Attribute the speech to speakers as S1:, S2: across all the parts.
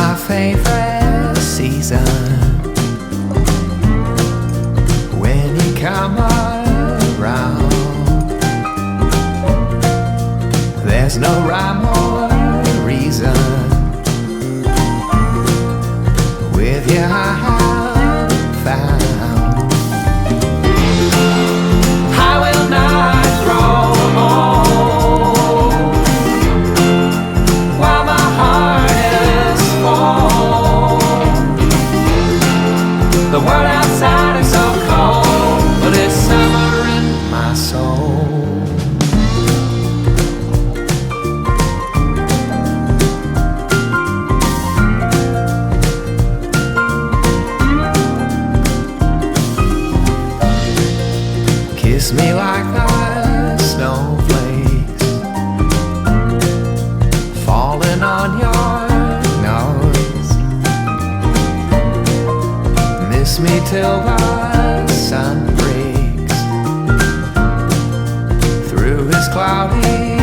S1: my favorite season. When you come around, there's no rhyme or reason. With you I have found I will not throw home while my heart is full. The world outside is so cold, but it's summer in my soul. Kiss me like the snowflakes falling on your nose. Miss me till the sun breaks through his cloudy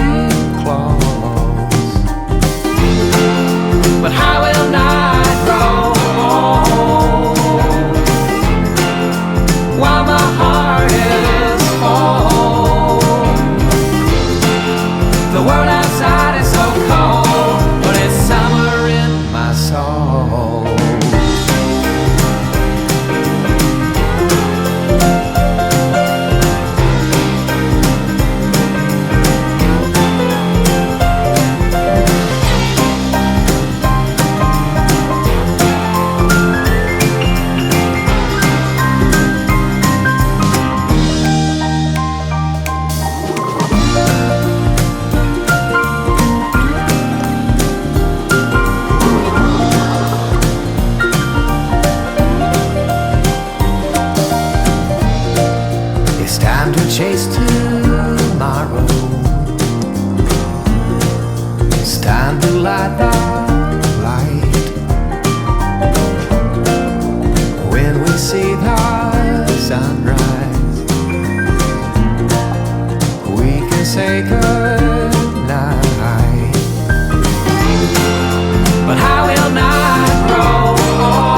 S1: clothes. But I will not go home while my heart is full. The world outside is so cold, but it's summer in my soul. It's time to chase tomorrow. It's time to light the light. When we see the sunrise, we can say good night. But I will not grow old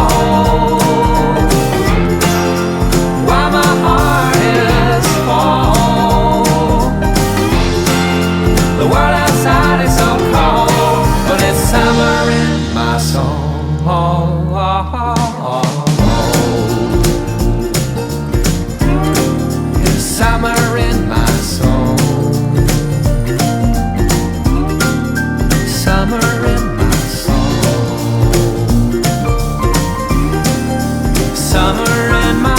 S1: while my heart is full. The world outside is so cold, but it's summer in my soul. It's summer in my soul. Summer in my soul. Summer in my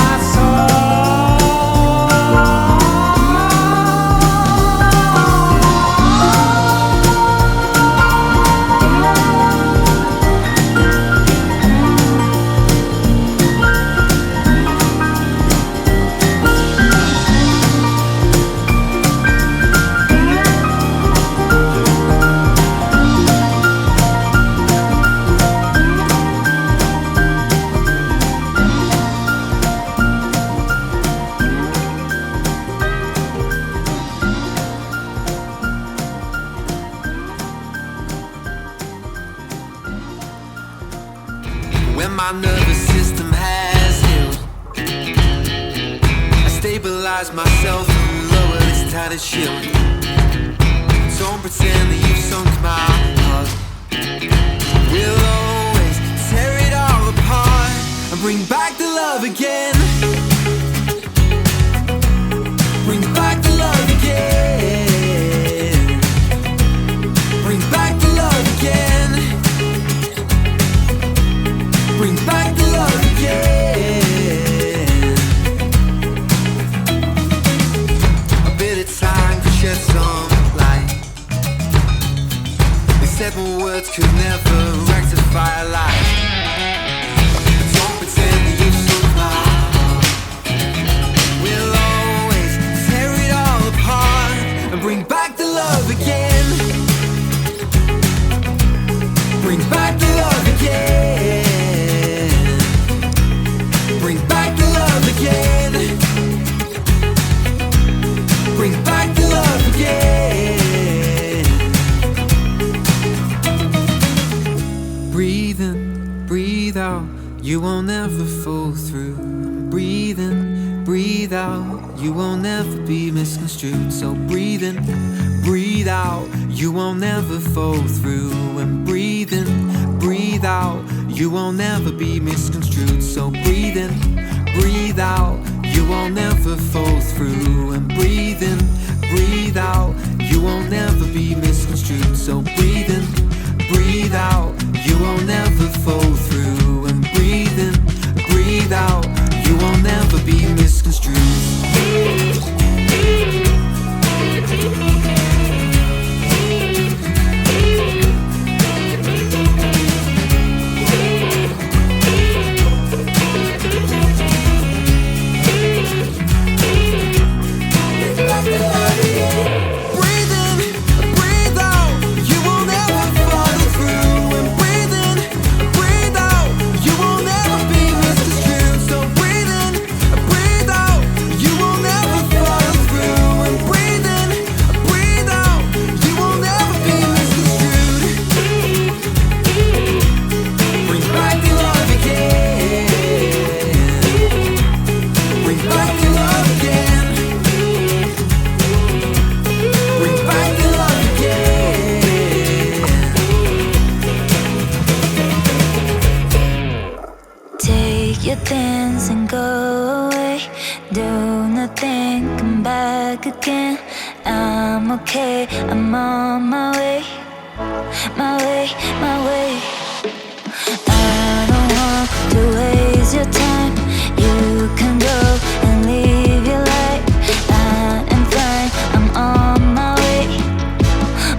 S2: When my nervous system has healed, I stabilize myself and lower this tattered shield. Don't pretend that you've sunk my heart. We'll always tear it all apart and bring back the love again. Bring back the love again. Bring back the love again. Bring back the love again. A bit of time to shed some light. They said more words could never rectify a lie. Don't pretend that you've sunk my heart. We'll always tear it all apart and bring back the love again. Bring back the love again. breathe out, you won't ever fall through. Breathe in, breathe out, you won't ever be misconstrued. So breathe in, breathe out, you won't ever fall through. And breathe in, breathe out, you won't ever be misconstrued. So breathe in, breathe out, you won't ever fall through. And breathe in, breathe out, you won't ever be misconstrued. So breathe in, breathe out, you won't ever fall through. And breathe in, breathe out, you won't never be misconstrued.
S3: Things and go away, do nothing, come back again. I'm okay, I'm on my way, my way, my way. I don't want to waste your time. You can go and leave your light. I am fine, I'm on my way,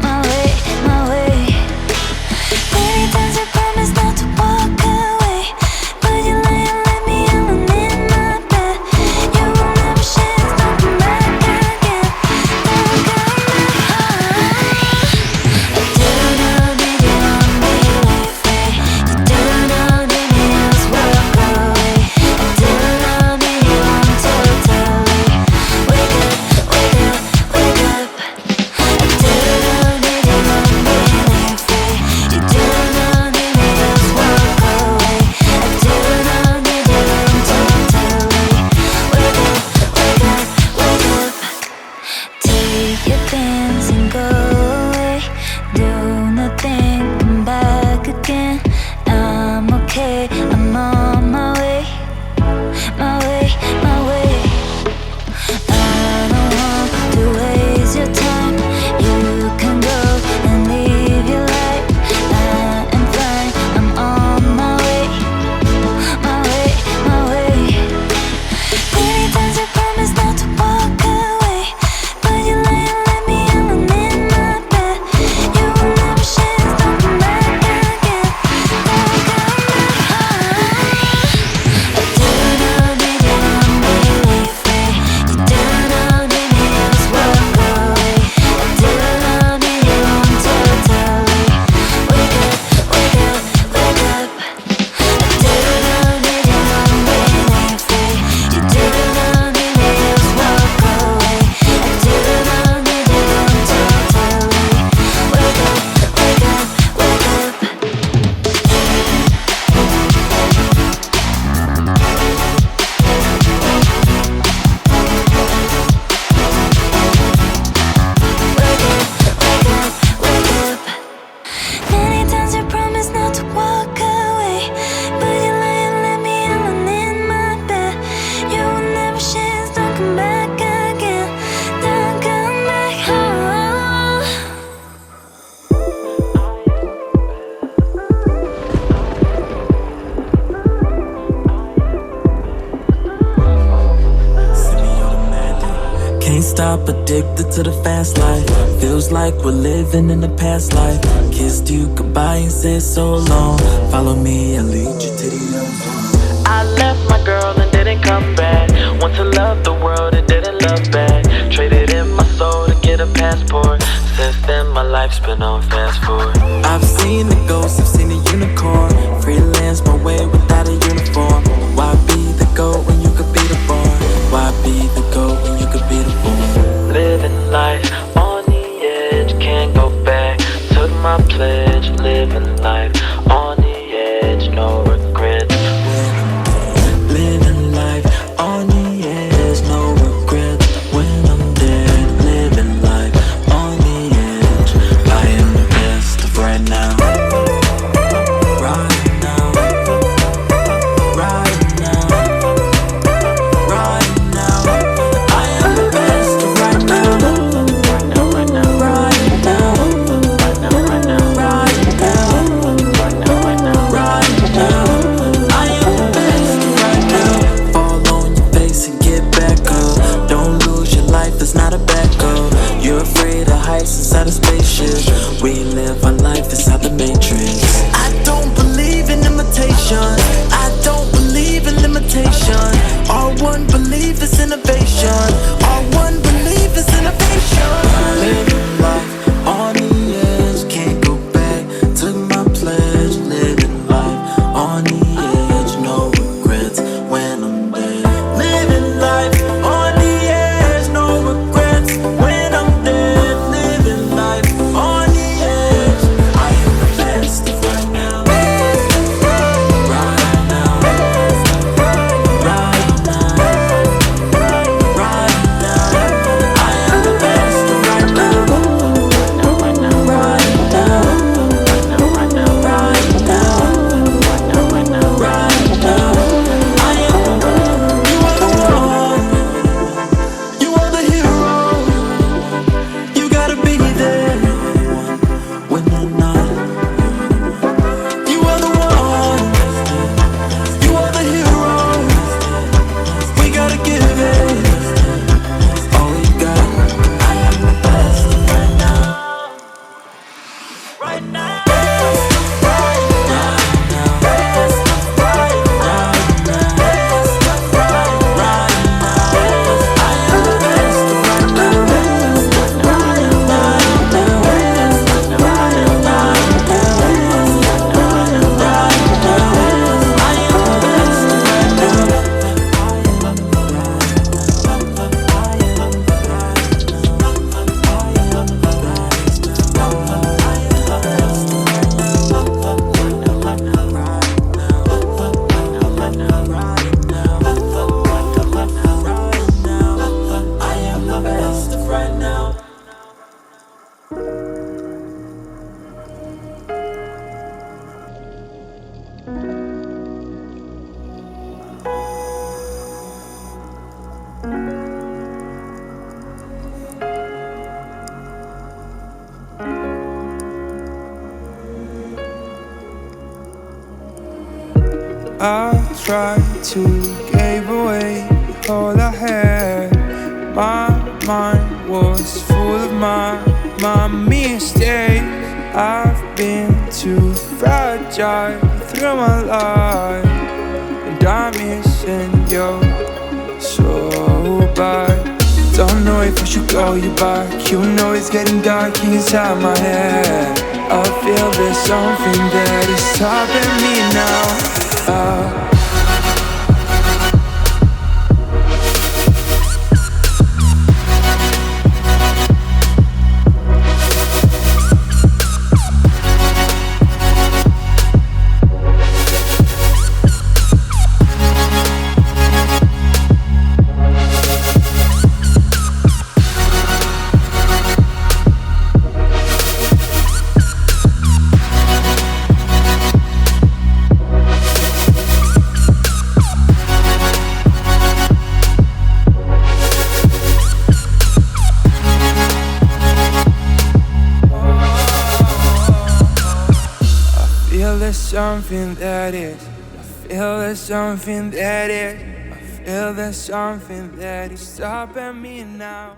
S3: my way, my way. Many times I promise not to walk away, but you lie.
S4: Stop, addicted to the fast life. Feels like we're living in the past life. Kissed you goodbye and said so long. Follow me, I'll lead you to the unknown. I left my girl and didn't come back. Want to love the world and didn't love back. Traded in my soul to get a passport. Since then my life's been on fast forward. I've seen the ghost, I've seen the unicorn. Freelance my way without a uniform. Why be the goat when you could be the born? Why be the goat when you could be the born? Living life on the edge, can't go back. Took my pledge, living life on the edge, no regret.
S5: I tried to give away all I had. My mind was full of my mistakes. I've been too fragile through my life, and I'm missing you so bad. Don't know if I should call you back. You know it's getting dark inside my head. I feel there's something that is stopping me now. There's something that is, I feel there's something that is, I feel there's something that is stopping me now.